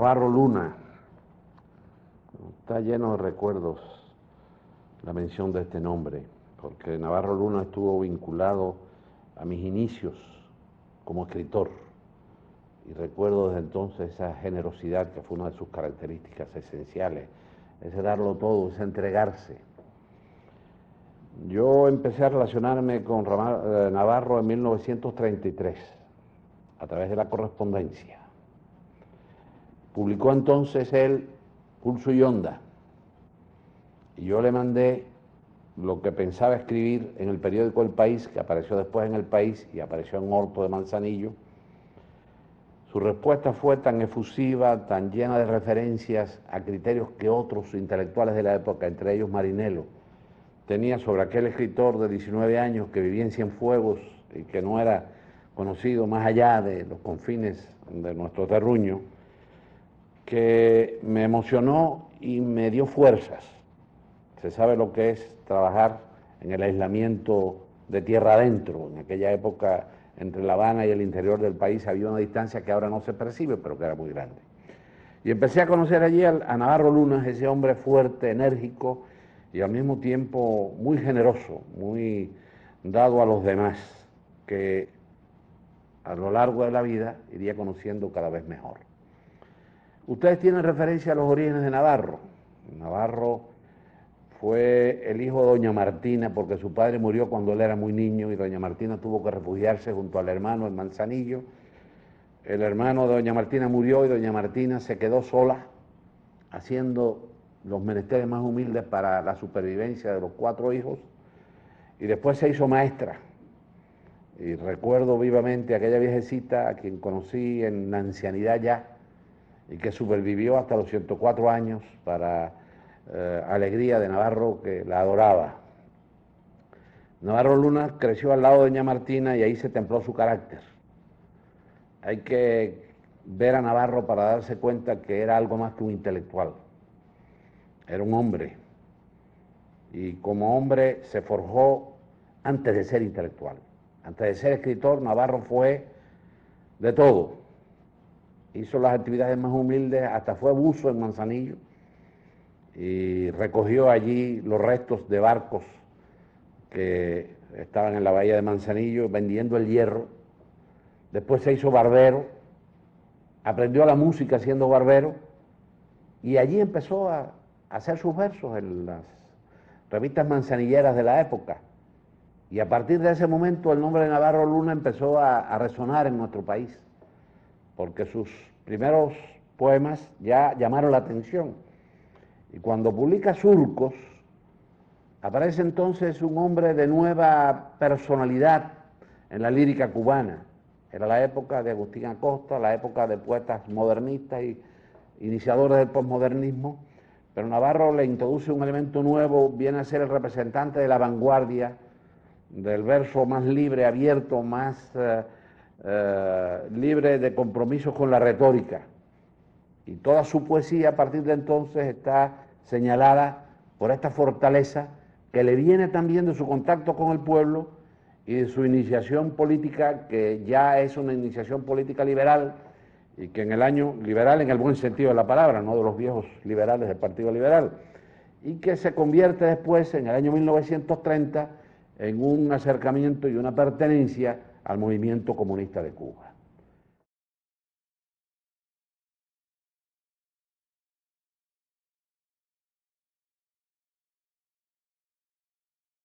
Navarro Luna. Está lleno de recuerdos la mención de este nombre, porque Navarro Luna estuvo vinculado a mis inicios como escritor. Y recuerdo desde entonces esa generosidad que fue una de sus características esenciales, ese darlo todo, ese entregarse. Yo empecé a relacionarme con Navarro en 1933, a través de la correspondencia. Publicó entonces él Pulso y Onda, y yo le mandé lo que pensaba escribir en el periódico El País, que apareció después en El País y apareció en Orto de Manzanillo. Su respuesta fue tan efusiva, tan llena de referencias a criterios que otros intelectuales de la época, entre ellos Marinello, tenía sobre aquel escritor de 19 años que vivía en Cienfuegos y que no era conocido más allá de los confines de nuestro terruño, que me emocionó y me dio fuerzas. Se sabe lo que es trabajar en el aislamiento de tierra adentro. En aquella época, entre La Habana y el interior del país, había una distancia que ahora no se percibe, pero que era muy grande. Y empecé a conocer allí a Navarro Luna, ese hombre fuerte, enérgico y al mismo tiempo muy generoso, muy dado a los demás, que a lo largo de la vida iría conociendo cada vez mejor. Ustedes tienen referencia a los orígenes de Navarro. Navarro fue el hijo de doña Martina porque su padre murió cuando él era muy niño y doña Martina tuvo que refugiarse junto al hermano en Manzanillo. El hermano de doña Martina murió y doña Martina se quedó sola haciendo los menesteres más humildes para la supervivencia de los 4 hijos y después se hizo maestra. Y recuerdo vivamente a aquella viejecita a quien conocí en la ancianidad ya y que supervivió hasta los 104 años para alegría de Navarro, que la adoraba. Navarro Luna creció al lado de doña Martina y ahí se templó su carácter. Hay que ver a Navarro para darse cuenta que era algo más que un intelectual. Era un hombre. Y como hombre se forjó antes de ser intelectual. Antes de ser escritor, Navarro fue de todo. Hizo las actividades más humildes, hasta fue buzo en Manzanillo y recogió allí los restos de barcos que estaban en la bahía de Manzanillo vendiendo el hierro. Después se hizo barbero, aprendió la música siendo barbero y allí empezó a hacer sus versos en las revistas manzanilleras de la época. Y a partir de ese momento el nombre de Navarro Luna empezó a resonar en nuestro país, porque sus primeros poemas ya llamaron la atención. Y cuando publica Surcos, aparece entonces un hombre de nueva personalidad en la lírica cubana. Era la época de Agustín Acosta, la época de poetas modernistas y iniciadores del posmodernismo, pero Navarro le introduce un elemento nuevo, viene a ser el representante de la vanguardia, del verso más libre, abierto, más libre de compromisos con la retórica. Y toda su poesía a partir de entonces está señalada por esta fortaleza que le viene también de su contacto con el pueblo y de su iniciación política, que ya es una iniciación política liberal, y que en el año liberal en el buen sentido de la palabra, no de los viejos liberales del Partido Liberal, y que se convierte después, en el año 1930, en un acercamiento y una pertenencia al movimiento comunista de Cuba.